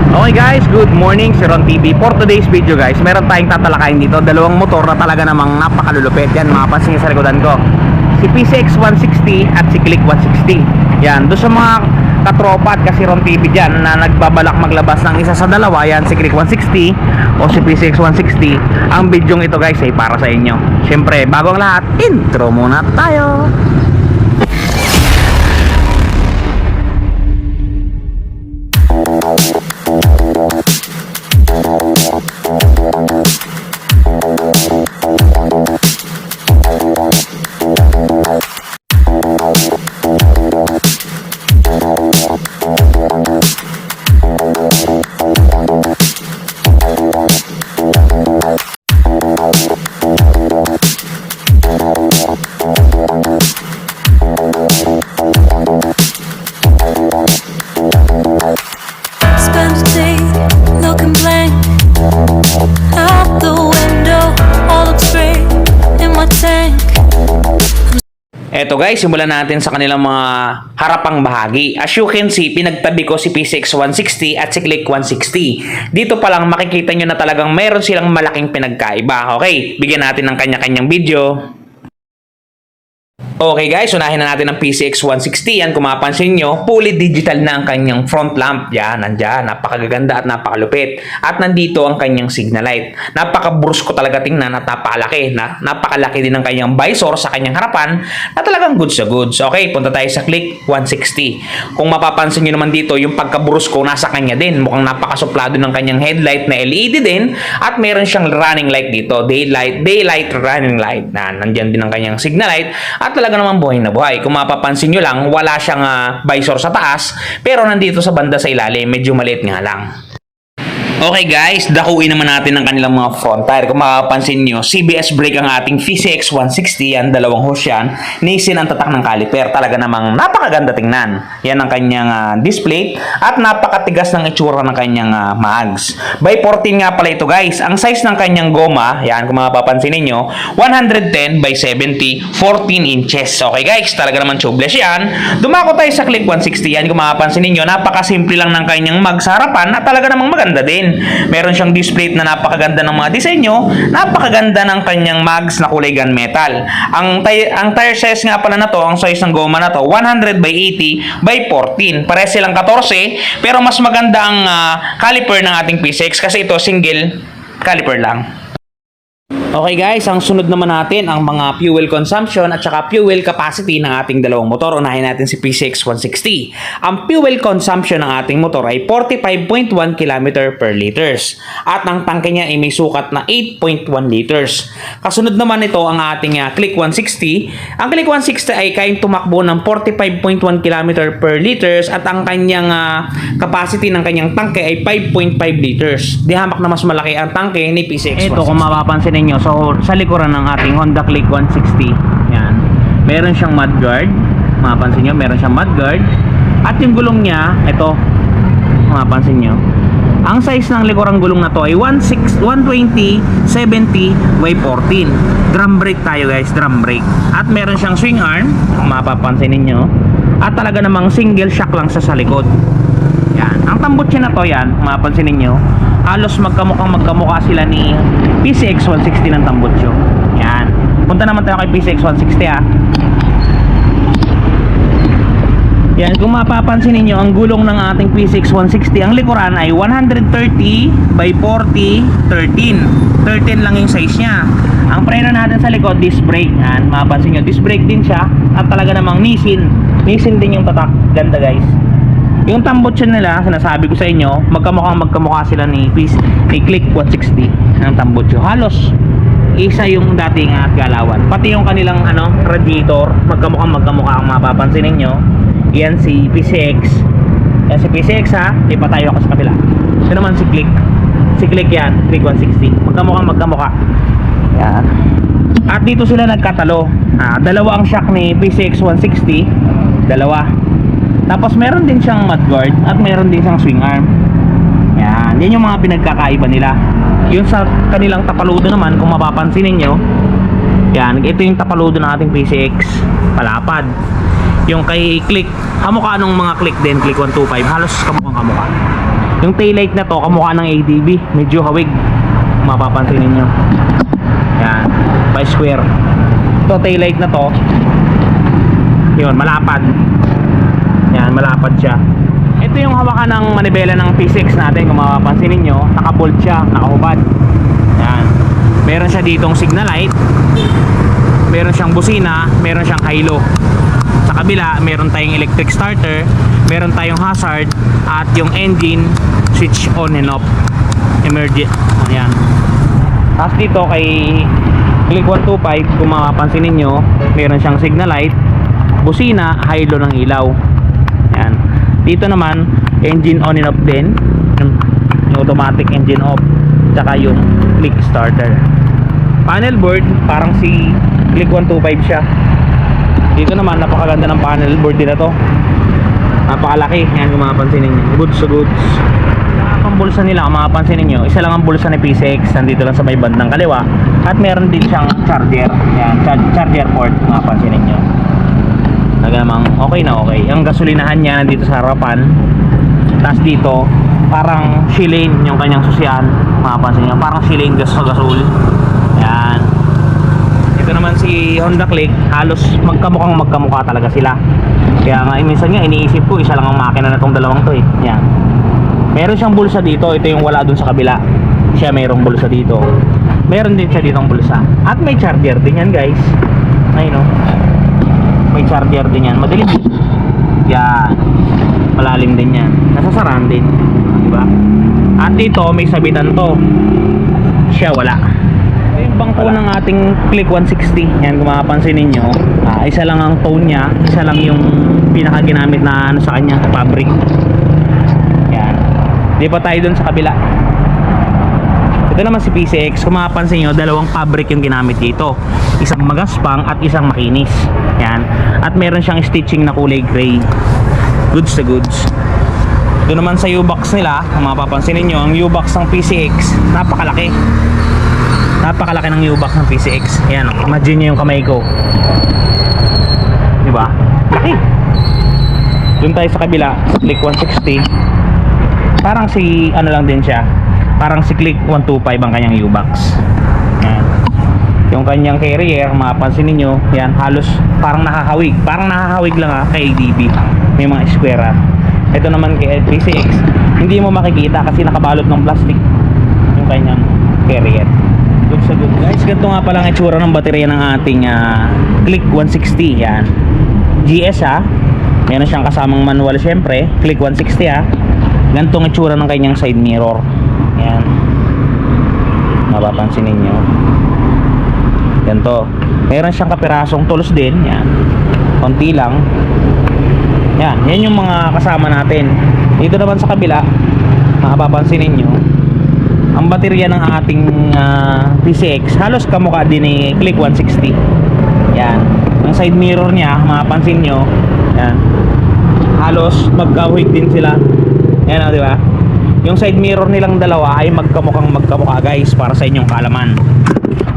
Okay guys, good morning, si Ron TV. For today's video guys, meron tayong tatalakayin dito. Dalawang motor na talaga namang napakalulupit. Yan, mapapansin niyo sa likodan ko. Si PCX 160 at si Click 160. Yan, doon sa mga katropa at kasi Ron TV dyan na nagbabalak maglabas ng isa sa dalawa, yan si Click 160 o si PCX 160. Ang video ito guys ay para sa inyo. Siyempre, bago ang lahat, intro muna tayo. Eto guys, simulan natin sa kanilang mga harapang bahagi. As you can see, pinagtabi ko si PCX 160 at si Click 160. Dito pa lang makikita nyo na talagang meron silang malaking pinagkaiba. Okay, bigyan natin ng kanya-kanyang video. Okay guys, unahin na natin ang PCX 160. Yan, kung mapapansin nyo, fully digital na ang kanyang front lamp. Yan, nandyan, napakaganda at napakalupit. At nandito ang kanyang signal light. Napakabrusko talaga tingnan at napakalaki. Napakalaki din ang kanyang visor sa kanyang harapan na talagang goods sa goods. Okay, punta tayo sa Click 160. Kung mapapansin nyo naman dito, yung pagkabrusko nasa kanya din. Mukhang napakasuplado ng kanyang headlight na LED din. At meron siyang running light dito. Daylight running light. Nandyan din ang kanyang signal light. At talaga naman buhay na buhay. Kung mapapansin nyo lang, wala siyang visor sa taas, pero nandito sa banda sa ilalim, medyo maliit nga lang. Okay guys, dakuin naman natin ang kanilang mga front tire. Kung makapansin nyo, CBS brake ang ating PCX 160. Yan, dalawang hose yan. Nisin ang tatak ng caliper. Talaga namang napakaganda tingnan. Yan ang kanyang display. At napakatigas ng itsura ng kanyang mags. By 14 nga pala ito guys. Ang size ng kanyang goma, yan kung mapapansin ninyo, 110 by 70, 14 inches. Okay guys, talaga naman tubeless yan. Dumako tayo sa Click 160. Yan, kung mapapansin ninyo, napakasimple lang ng kanyang mag sa harapan at talaga namang maganda din. Meron siyang display na napakaganda ng mga disenyo, napakaganda ng kanyang mags na kulay gunmetal. Ang tire size nga pala na to, ang size ng goma na to, 100 by 80 by 14. Pares silang 14, pero mas maganda ang caliper ng ating PCX kasi ito single caliper lang. Okay guys, ang sunod naman natin ang mga fuel consumption at saka fuel capacity ng ating dalawang motor. Unahin natin si PCX 160. Ang fuel consumption ng ating motor ay 45.1 km per liters. At ang tangke niya ay may sukat na 8.1 liters. Kasunod naman ito ang ating Click 160. Ang Click 160 ay kayang tumakbo ng 45.1 km per liters at ang kanyang capacity ng kanyang tangke ay 5.5 liters. Di hamak na mas malaki ang tangke ni PCX 160. Ito kung mapapansin ninyo, so sa likuran ng ating Honda Click 160, yan, meron siyang mudguard. Mapapansin nyo, meron siyang mudguard. At yung gulong niya, ito, mapapansin nyo, ang size ng likurang gulong na to ay 120/70 by 14. Drum brake tayo guys, drum brake. At meron siyang swing arm, kung mapapansin ninyo, at talaga namang single shock lang sa likod. Yan, ang tambutse na to, yan, mapapansin ninyo, halos magkamukha sila ni PCX 160 ng tambutso. Yan. Punta naman tayo kay PCX 160 Yan, kung mapapansin niyo ang gulong ng ating PCX 160, ang likuran ay 130 by 40, 13 lang yung size niya. Ang preno natin sa likod, disc brake. Yan, mapapansin niyo, disc brake din siya at talaga namang Nissin din yung tatak. Ganda guys. Yung tambutso nila, sinasabi ko sa inyo, magkamukha sila ni Click 160 ng tambutso. Halos isa yung dating at galawan. Pati yung kanilang radiator, magkamukha ang mapapansin ninyo. Yan si PCX. Yan si PCX lipat tayo ako sa kabila. Ito naman si Click. Si Click yan, Click 160. Magkamukha. Yan. At dito sila nagkatalo. Dalawa ang shock ni PCX 160. Dalawa. Tapos meron din siyang mudguard at meron din siyang swing arm. Yan yung mga pinagkakaiba nila. Yung sa kanilang tapaludo naman, kung mapapansin niyo, yan, ito yung tapaludo ng ating PCX, palapad. Yung kay Click, kamukha nung mga Click din, Click 125, halos kamukha. Yung taillight na to, kamukha ng ADB. Medyo hawig. Mapapansin ninyo. Yan. By square. Ito, taillight na to. Yun, malapad. Yan, malapad siya. Ito yung hawakan ng manibela ng P6 natin. Kung mapapansin ninyo, nakabolt siya, nakahubad. Yan. Meron siya ditong signal light. Meron siyang busina. Meron siyang hilo. Sa kabila, meron tayong electric starter. Meron tayong hazard. At yung engine, switch on and off. Emergent. Ayan. Tapos dito kay Click 125, kung mapapansin ninyo, meron siyang signal light, busina, hilo ng ilaw. Yan. Dito naman, engine on and off din. Yung automatic engine off. Tsaka yung click starter. Panel board, parang si Click 125 siya. Dito naman, napakaganda ng panel board din na to. Napakalaki. Yan kung mapapansin ninyo. Goods to goods. Ang bulsa nila, kung mapapansin ninyo, isa lang ang bulsa ni PCX. Nandito lang sa may bandang kaliwa. At meron din siyang charger. Yan, charger port, kung mapapansin ninyo. Nagamang okay na okay. Ang gasolinahan niya nandito sa harapan. Tapos dito, parang shilane yung kanyang susyan. Mapapansin niyo, parang shilane sa gasol. Yan. Ito naman si Honda Click, halos magkamukha talaga sila. Kaya nga minsan nga iniisip ko, isa lang ang makina na tong dalawang to eh. Yan. Meron siyang bulsa dito, ito yung wala dun sa kabila. Siya mayroong bulsa dito. Meron din siya ditong bulsa. At may charger din yan, guys. Ayun, no? May charger din yan. Madilim. Yan. Malalim din yan. Nasasaraan din. Diba? At dito, may sabitan to. Siya wala. Ito yung bangko ng ating Click 160. Yan, kung mapapansin ninyo. Isa lang ang tone niya. Isa lang yung pinaka ginamit na ano sa kanya, fabric. Yan. Di pa tayo dun sa kabila. Ito naman si PCX. Kung mapapansin nyo, dalawang fabric yung ginamit dito. Isang magaspang at isang makinis. Yan. At meron siyang stitching na kulay gray. Goods to goods. Ito naman sa U-box nila, kung mapapansin niyo, ang U-box ng PCX napakalaki. Napakalaki ng U-box ng PCX. Ayan, imagine niyo yung kamay ko. Di ba? Laki. Doon tayo sa kabila, sa Click 160. Parang si ano lang din siya. Parang si Click 125 ang kanyang U-box. Ayan. Yung kanyang carrier, mapapansin niyo, yan halos parang nakahawig. Parang nakahawig lang kay ADB. May mga square. Ito naman kay PCX, hindi mo makikita kasi nakabalot ng plastic yung kanyang carrier. Good sa good. Guys, ganito nga pala ang itsura ng baterya ng ating Click 160. Yan. GS meron siyang kasamang manual syempre. Click 160 Ganito ang itsura ng kanyang side mirror. Yan. Mapapansin ninyo. Ganito. Meron siyang kapirasong tools din. Yan. Konti lang. Yan, yan yung mga kasama natin. Dito naman sa kabila, mapapansin ninyo, ang baterya ng ating PCX halos kamukha din ni Click 160. Yan. Ang side mirror niya, mapapansin nyo, yan. Halos magkahawig din sila. Yan, di ba? Yung side mirror nilang dalawa ay magkamukha guys, para sa inyong kaalaman.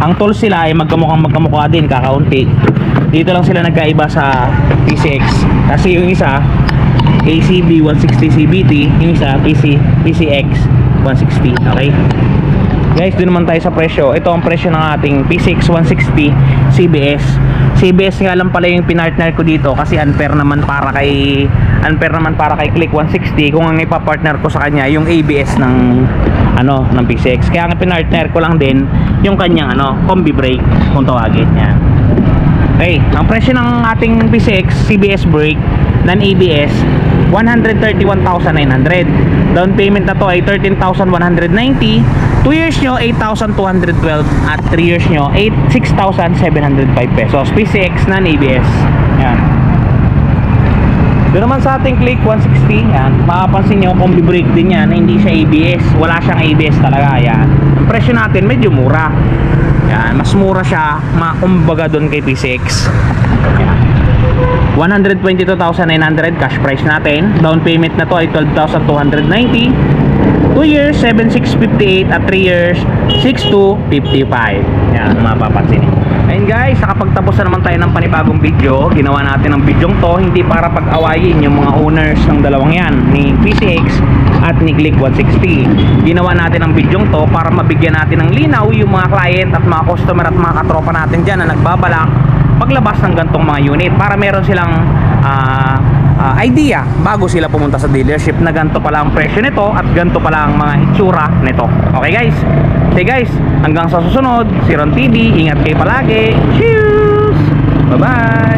Ang tools sila ay magkamukha din, kakaunti. Dito lang sila nagkaiba sa PCX. Kasi yung isa ACB 160 CBT, yung isa PCX 160. Okay? Guys, doon naman tayo sa presyo. Ito ang presyo ng ating PCX 160 CBS. CBS nga lang pala yung pinartner ko dito kasi unfair naman para kay Click 160 kung ang ipapartner ko sa kanya yung ABS ng ng PCX. Kaya ang pinartner ko lang din yung kanyang combi brake kung tawagin niya. Okay, ang presyo ng ating PCX CBS brake non-ABS 131,900. Down payment na to ay 13,190. 2 years nyo 8,212 at 3 years nyo 6,705 pesos. PCX non-ABS. Yan. Doon naman sa ating Click 160, yan, mapapansin nyo combi brake din yan, hindi siya ABS, wala siyang ABS talaga. Yan. Ang presyo natin medyo mura. Yan, mas mura siya kumbaga doon kay PCX. Yan. 122,900 cash price natin. Down payment na to ay 12,290. 2 years 7,658 at 3 years 6,255. Yan, mapapansin niyo. Ayun guys, nakapagtapos na naman tayo ng panibagong video. Ginawa natin ang bidyong to hindi para pag-awayin yung mga owners ng dalawang yan, ni PCX at ni Click 160. Ginawa natin ang bidyong to para mabigyan natin ng linaw yung mga client at mga customer at mga katropa natin dyan na nagbabalak paglabas ng gantong mga unit, para meron silang idea bago sila pumunta sa dealership na ganito pala ang presyo nito at ganito pala ang mga itsura nito. Okay guys? Okay guys, hanggang sa susunod, si Ron TV, ingat kayo palagi. Cheers! Bye-bye!